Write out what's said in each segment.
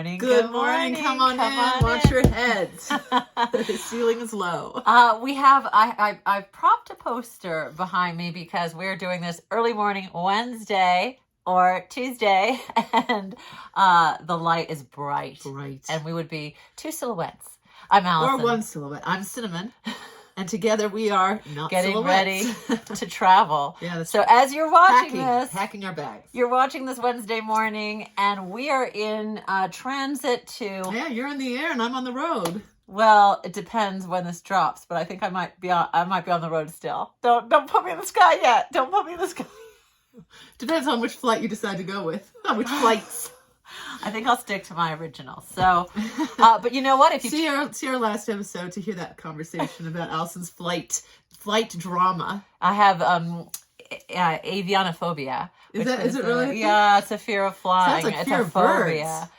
morning. Good morning. Come on in. Watch your heads. The ceiling is low. I propped a poster behind me because we're doing this early morning Wednesday or Tuesday, and the light is bright. And we would be two silhouettes. I'm Allison. Or one silhouette. I'm Cinnamon. And together we are not getting silhouettes. ready to travel. Yeah, so as you're watching packing our bags. You're watching this Wednesday morning, and we are in transit to. Yeah, you're in the air, and I'm on the road. Well, it depends when this drops, but I think I might be on the road still. Don't put me in the sky yet. Don't put me in the sky. Depends on which flight you decide to go with. On which flights. I think I'll stick to my original. So, but you know what? If you see our last episode to hear that conversation about Allison's flight drama. I have avionophobia. Is it really? Yeah, it's a fear of flying. Sounds like it's fear a of phobia.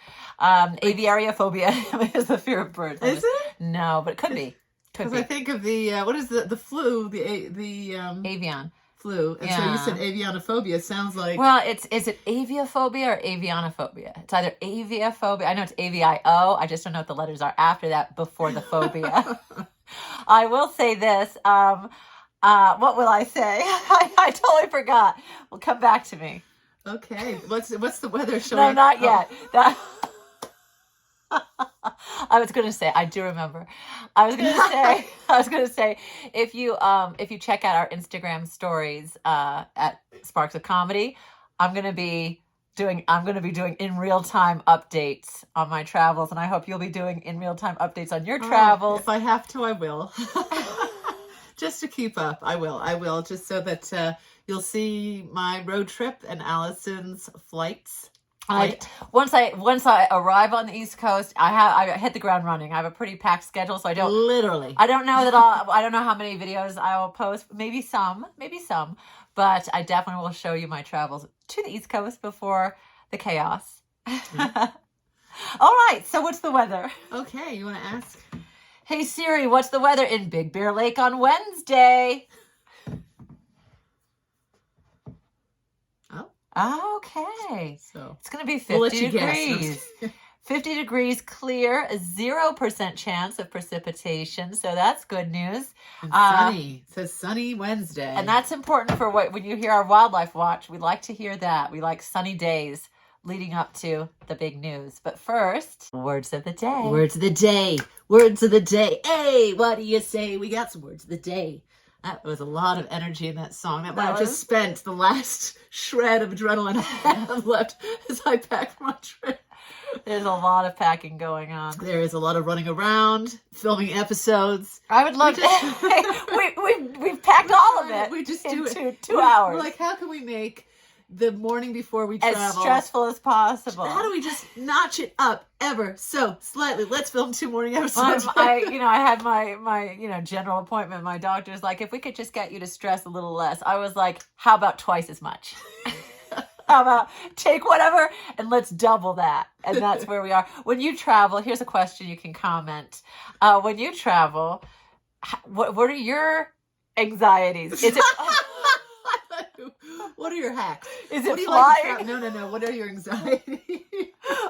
Aviariophobia is the fear of birds. Is it? No, but it could be. Because I think of the what is the flu? The avian. Flu. And so you said avionophobia. Sounds like... Well, is it aviophobia or avionophobia? It's either aviophobia. I know it's AVIO. I just don't know what the letters are after that before the phobia. I will say this. What will I say? I totally forgot. Well, come back to me. Okay. What's the weather showing? No, not yet. I was going to say, I do remember. I was going to say, if you check out our Instagram stories at Sparks of Comedy, I'm going to be doing in real time updates on my travels, and I hope you'll be doing in real time updates on your travels. If I have to, I will. Just to keep up, I will, just so that you'll see my road trip and Allison's flights. Once I arrive on the East Coast, I hit the ground running. I have a pretty packed schedule, so I don't know how many videos I will post. Maybe some, but I definitely will show you my travels to the East Coast before the chaos. All right, so what's the weather? Okay, you want to ask? Hey Siri, what's the weather in Big Bear Lake on Wednesday? Okay. So it's going to be 50 degrees. 50 degrees clear, a 0% chance of precipitation. So that's good news. And sunny. It says sunny Wednesday. And that's important for when you hear our wildlife watch. We like to hear that. We like sunny days leading up to the big news. But first, words of the day. Words of the day. Words of the day. Hey, what do you say? We got some words of the day. That was a lot of energy in that song. That I just spent the last shred of adrenaline I have left as I pack my trip. There's a lot of packing going on. There is a lot of running around, filming episodes. I would love to. We've packed all of it. We just do it 2 hours. We're like, how can we make the morning before we travel as stressful as possible? How do we just notch it up ever so slightly? Let's film 2 morning episodes. I had my general appointment. My doctor's like, if we could just get you to stress a little less. I was like, how about twice as much? How about take whatever and let's double that? And that's where we are. When you travel, here's a question you can comment. When you travel, what are your anxieties? Is it... What are your hacks? Is it flying? Like no. What are your anxieties?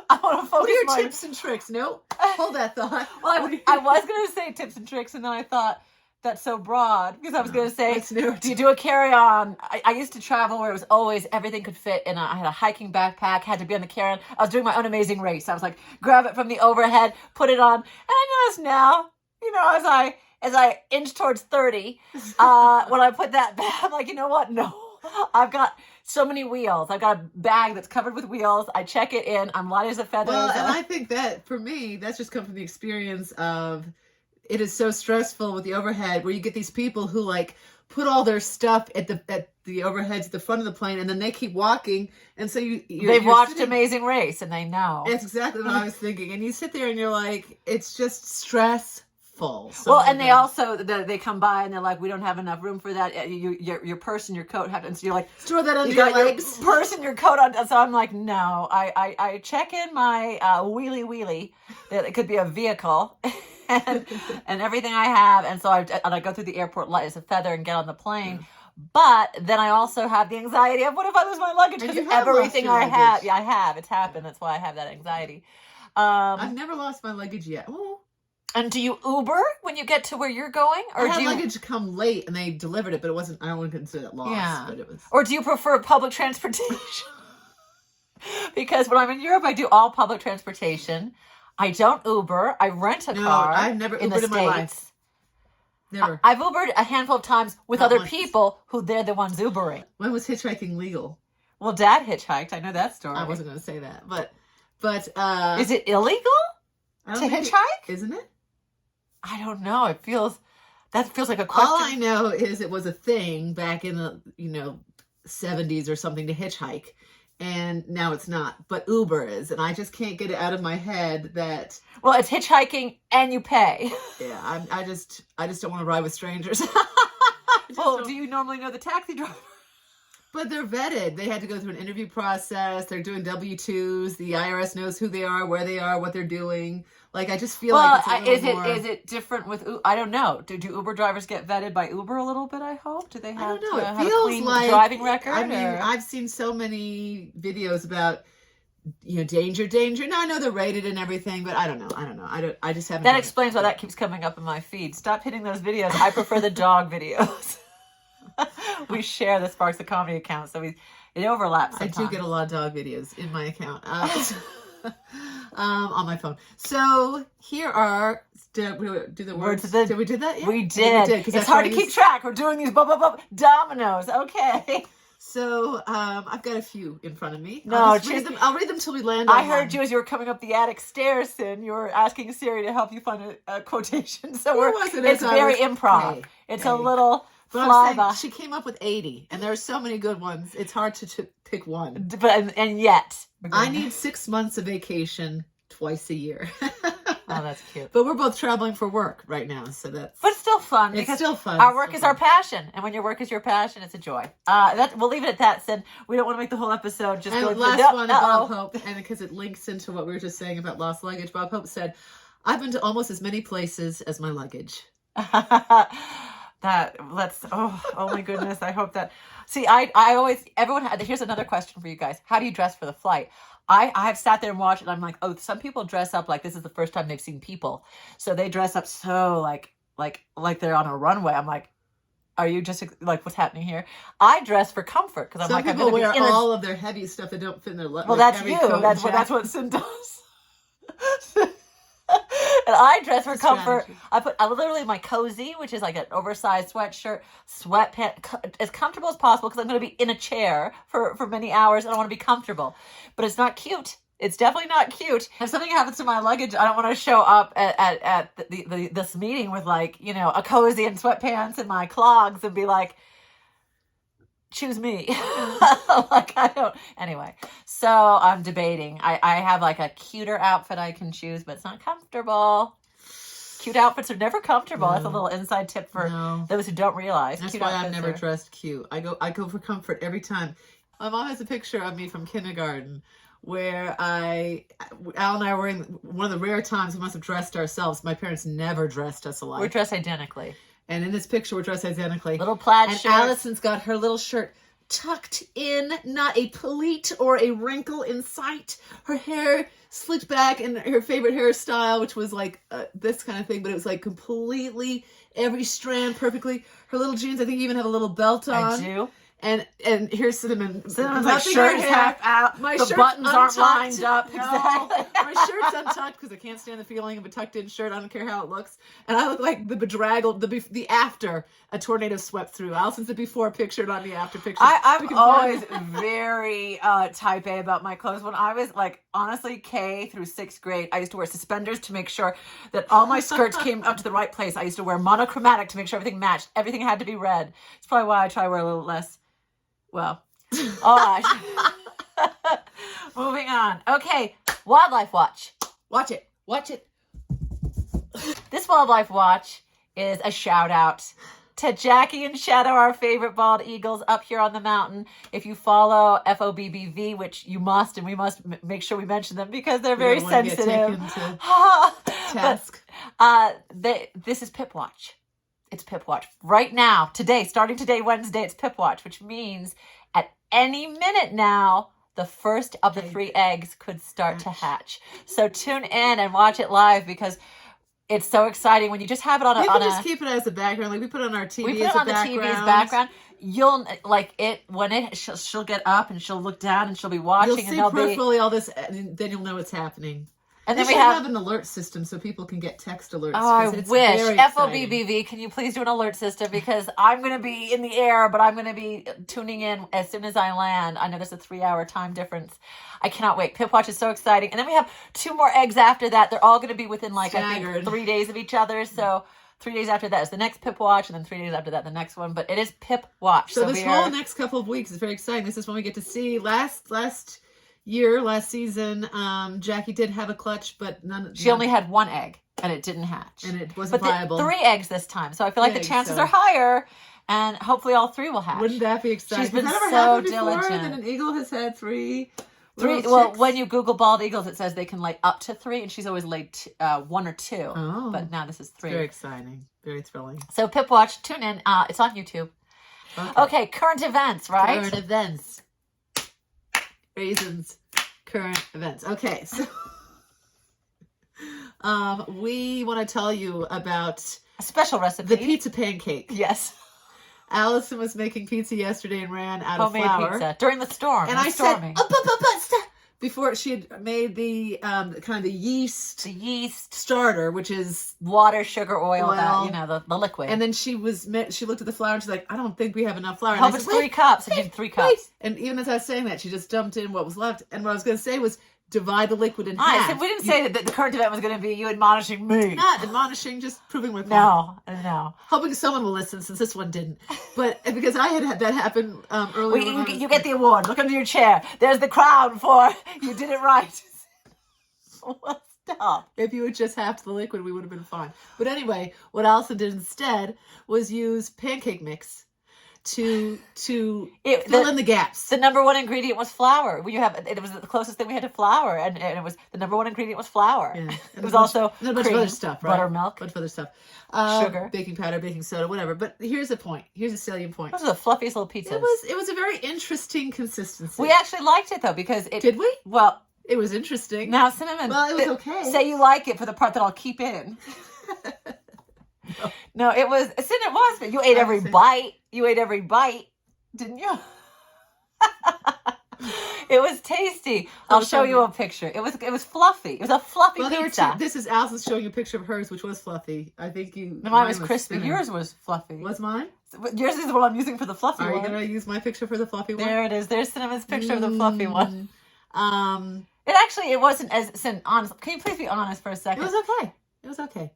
I want to focus. What are your tips and tricks? Nope. Hold that thought. Well, I was going to say tips and tricks, and then I thought that's so broad because I was going to say, do you do a carry-on? I used to travel where it was always everything could fit, and I had a hiking backpack, had to be on the carry-on. I was doing my own Amazing Race. I was like, grab it from the overhead, put it on, and I noticed now, as I inch towards 30, when I put that back, I'm like, you know what? No. I've got so many wheels. I've got a bag that's covered with wheels. I check it in. I'm light as a feather. Well, and I think that, for me, that's just come from the experience of it is so stressful with the overhead where you get these people who, like, put all their stuff at the overheads at the front of the plane, and then they keep walking. And so they've watched Amazing Race, and they know. That's exactly what I was thinking. And you sit there, and you're like, it's just stress. So and they also they come by and they're like, we don't have enough room for that. Your purse and your coat have, and so you're like, throw that under your legs. Your purse and your coat on. So I'm like, no, I check in my wheelie that it could be a vehicle and everything I have, and so I go through the airport light as a feather and get on the plane. But then I also have the anxiety of what if I lose my luggage? Because everything I have, it's happened. That's why I have that anxiety. I've never lost my luggage yet. Oh. And do you Uber when you get to where you're going? Or I had luggage come late and they delivered it, but it wasn't, I don't want to consider that lost. Yeah. But it was. Or do you prefer public transportation? Because when I'm in Europe, I do all public transportation. I don't Uber. I rent a car. I've never Ubered in my life. Never. I've Ubered a handful of times with other people who they're the ones Ubering. When was hitchhiking legal? Well, Dad hitchhiked. I know that story. I wasn't going to say that, but is it illegal to hitchhike? Isn't it? I don't know. That feels like a question. All I know is it was a thing back in the 70s or something to hitchhike. And now it's not, but Uber is, and I just can't get it out of my head that. Well, it's hitchhiking and you pay. Yeah, I just don't want to ride with strangers. Well, do you normally know the taxi driver? But they're vetted. They had to go through an interview process. They're doing W-2s. The IRS knows who they are, where they are, what they're doing. Like, I just feel like it's a little more... is it different with Uber? I don't know. Do Uber drivers get vetted by Uber a little bit, I hope? Do they have, I don't know. Have a clean driving record? I mean, I've seen so many videos about, danger. Now, I know they're rated and everything, but I don't know. I just haven't... That explains why that keeps coming up in my feed. Stop hitting those videos. I prefer the dog videos. We share the Sparks of Comedy account, so it overlaps sometimes. I do get a lot of dog videos in my account. On my phone. So here are, did we do the words? Did we do that yet? We did. It's hard to keep track. We're doing these dominoes. Okay. So I've got a few in front of me. No, I'll read them till we land on I heard you as you were coming up the attic stairs, Sin. You were asking Siri to help you find a quotation. So it's very improv. It's a little... But she came up with 80, and there are so many good ones. It's hard to pick one. But and yet, I need 6 months of vacation twice a year. Oh, that's cute. But we're both traveling for work right now, so that's. But it's still fun. It's still fun. Our work is our passion, and when your work is your passion, it's a joy. We'll leave it at that. Sid, we don't want to make the whole episode just. And last one, Bob Hope, and because it links into what we were just saying about lost luggage. Bob Hope said, "I've been to almost as many places as my luggage." Oh my goodness. I hope that, see, here's another question for you guys. How do you dress for the flight? I've sat there and watched and I'm like, oh, some people dress up like this is the first time they've seen people. So they dress up so like they're on a runway. I'm like, are you just like, what's happening here? I dress for comfort because I'm some like, people wear all of their heavy stuff that don't fit in their luggage. Well, that's you. That's what Sin does. And I dress for comfort. I literally my cozy, which is like an oversized sweatshirt, sweatpants, as comfortable as possible because I'm going to be in a chair for many hours and I want to be comfortable. But it's not cute. It's definitely not cute. If something happens to my luggage, I don't want to show up at this meeting with a cozy and sweatpants and my clogs and be like, choose me. Anyway, so I'm debating. I have like a cuter outfit I can choose, but it's not comfortable. Cute outfits are never comfortable. No. That's a little inside tip for those who don't realize. That's why I've never dressed cute. I go for comfort every time. My mom has a picture of me from kindergarten where Al and I are wearing one of the rare times we must have dressed ourselves. My parents never dressed us alike. We're dressed identically. And in this picture, we're dressed identically. Little plaid shirt. And Allison's got her little shirt tucked in, not a pleat or a wrinkle in sight. Her hair slicked back in her favorite hairstyle, which was like this kind of thing, but it was like completely every strand perfectly. Her little jeans, I think you even have a little belt on. I do. And here's Cinnamon. Cinnamon's like shirt is half out. The buttons aren't lined up. No. Exactly. My shirt's untucked because I can't stand the feeling of a tucked in shirt. I don't care how it looks. And I look like the bedraggled, the after a tornado swept through. Allison's the before pictured on the after picture. I'm always very type A about my clothes. When I was honestly, K through 6th grade, I used to wear suspenders to make sure that all my skirts came up to the right place. I used to wear monochromatic to make sure everything matched. Everything had to be red. It's probably why I try to wear a little less. Well, all right. Moving on. Okay, Wildlife Watch. Watch it. This Wildlife Watch is a shout out to Jackie and Shadow, our favorite bald eagles up here on the mountain. If you follow FOBBV, which you must, and we must make sure we mention them because they're very sensitive. Task. This is Pip Watch. It's Pip Watch. Right now, starting today, Wednesday, it's Pip Watch, which means at any minute now, the first of the 3 eggs could start to hatch. So tune in and watch it live because it's so exciting when you just have it on a... You can just keep it as a background. Like we put it on our TV. We put it on the TV's background. You'll like it when she'll get up and she'll look down and she'll be watching. You'll see peripherally all this, and then you'll know what's happening. And then we have an alert system so people can get text alerts. Oh, I wish. FOBBV, can you please do an alert system? Because I'm going to be in the air, but I'm going to be tuning in as soon as I land. I know there's a 3-hour time difference. I cannot wait. Pip Watch is so exciting. And then we have 2 more eggs after that. They're all going to be within I think 3 days of each other. So 3 days after that is the next Pip Watch, and then 3 days after that the next one. But it is Pip Watch. So this whole next couple of weeks is very exciting. This is when we get to see last season, Jackie did have a clutch, but she only had 1 egg, and it didn't hatch. And it wasn't viable. 3 eggs this time, so I feel like the chances are higher, and hopefully all 3 will hatch. Wouldn't that be exciting? She's been so diligent. That an eagle has had 3 well, when you Google bald eagles, it says they can lay up to 3, and she's always laid 1 or 2. Oh, but now this is 3. Very exciting. Very thrilling. So Pip Watch, tune in. It's on YouTube. Okay, current events, right? Current events. Raisins. Current events. Okay, so we want to tell you about a special recipe. The pizza pancake. Yes. Allison was making pizza yesterday and ran out of flour. Homemade pizza during the storm. And I storming. said, stop. Before she had made the kind of the yeast starter, which is water, sugar, oil, that, the liquid. And then she looked at the flour and she's like, I don't think we have enough flour. Hope it's 3 cups. I need 3 cups. And even as I was saying that, she just dumped in what was left. And what I was going to say was divide the liquid in half. So we didn't say that the current event was going to be you admonishing me. Not admonishing, just proving we're No. Hoping someone will listen since this one didn't. But because I had that happen earlier. You get the award. Look under your chair. There's the crown for you did it right. Stop. If you had just halved the liquid, we would have been fine. But anyway, what Allison did instead was use pancake mix to fill in the gaps. The number 1 ingredient was flour. It was the closest thing we had to flour, and it was the number 1 ingredient was flour. Yeah. It was also a bunch of other stuff, right? Buttermilk, a bunch of other stuff, sugar, baking powder, baking soda, whatever. But here's the point. Here's a salient point. Those are the fluffiest little pizzas. It was a very interesting consistency. We actually liked it though because it. Did we? Well, it was interesting. Now, cinnamon. Well, it was okay. Say you like it for the part that I'll keep in. No, it was. It was. But you ate every bite. You ate every bite. Didn't you? It was tasty. I'll show you a picture. It was fluffy. It was a fluffy pizza. This is Allison's showing you a picture of hers, which was fluffy. I think mine was crispy. Yours was fluffy. Was mine? Yours is the one I'm using for the fluffy one. Are you going to use my picture for the fluffy one? There it is. There's Cinnamon's picture of the fluffy one. It wasn't as honest. Can you please be honest for a second? It was okay.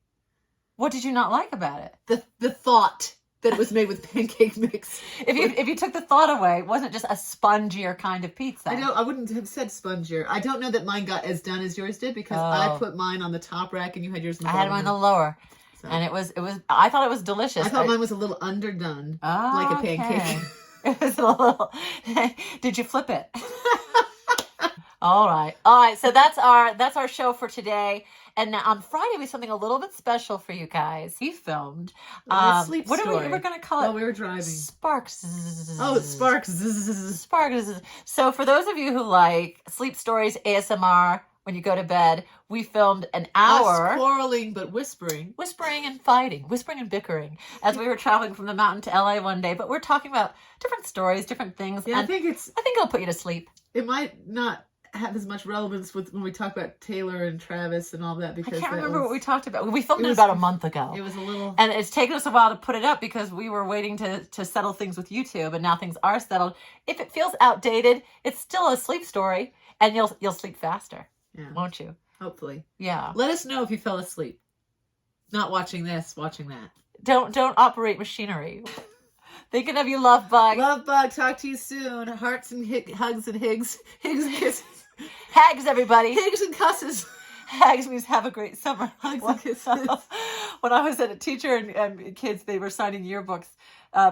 What did you not like about it? The thought that it was made with pancake mix. If you took the thought away, it wasn't just a spongier kind of pizza. I wouldn't have said spongier. I don't know that mine got as done as yours did because I put mine on the top rack and you had yours on the bottom. I had mine on the lower. So. And it was I thought it was delicious. I thought mine was a little underdone. Like a pancake. It was a little Did you flip it? All right. So that's our show for today. And on Friday, we have something a little bit special for you guys. We filmed. Sleep what story. are we going to call it? While we were driving. Sparks. Oh, Sparks. Sparks. So for those of you who like sleep stories, ASMR, when you go to bed, we filmed an hour. Us quarreling, but whispering. Whispering and fighting. Whispering and bickering. As we were traveling from the mountain to LA one day. But we're talking about different stories, different things. Yeah, and I think it'll put you to sleep. It might not have as much relevance when we talk about Taylor and Travis and all that because I can't remember what we talked about. We filmed it about a month ago. It was a little, and it's taken us a while to put it up because we were waiting to settle things with YouTube, and now things are settled. If it feels outdated, it's still a sleep story, and you'll sleep faster, won't you? Hopefully, yeah. Let us know if you fell asleep. Not watching this, watching that. Don't operate machinery. Thinking of you, love bug. Love bug. Talk to you soon. Hearts and hugs and higs and kisses. Hags, everybody. Higs and cusses. Hags means have a great summer. Hugs and kisses. When I was at a teacher and kids, they were signing yearbooks.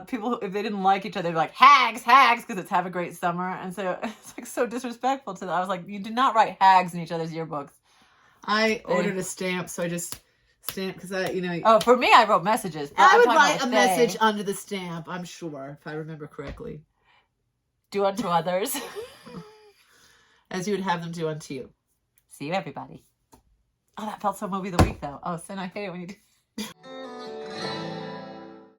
People, if they didn't like each other, they'd be like, hags, because it's have a great summer. And so it's like so disrespectful to them. I was like, you do not write hags in each other's yearbooks. I ordered a stamp, so I just stamped because Oh, for me, I wrote messages. I would write a message under the stamp, I'm sure, if I remember correctly. Do unto others. as you would have them do unto you. See you, everybody. Oh, that felt so movie of the week, though. Oh, Sin, I hate it when you do